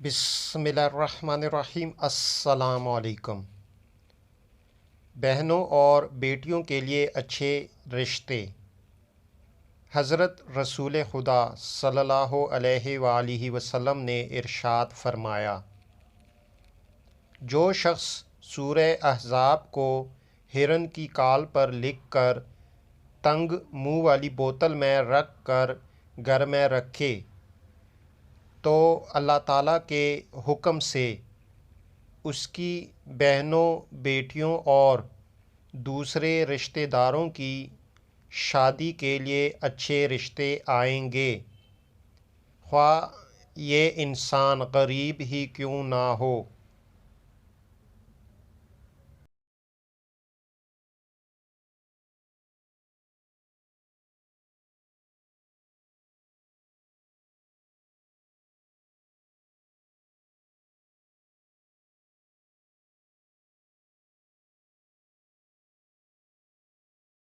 بسم اللہ الرحمن الرحیم۔ السلام علیکم۔ بہنوں اور بیٹیوں کے لیے اچھے رشتے۔ حضرت رسول خدا صلی اللہ علیہ وآلہ وسلم نے ارشاد فرمایا، جو شخص سورہ احزاب کو ہرن کی کال پر لکھ کر تنگ منہ والی بوتل میں رکھ کر گھر میں رکھے تو اللہ تعالیٰ کے حکم سے اس کی بہنوں، بیٹیوں اور دوسرے رشتہ داروں کی شادی کے لیے اچھے رشتے آئیں گے، خواہ یہ انسان غریب ہی کیوں نہ ہو۔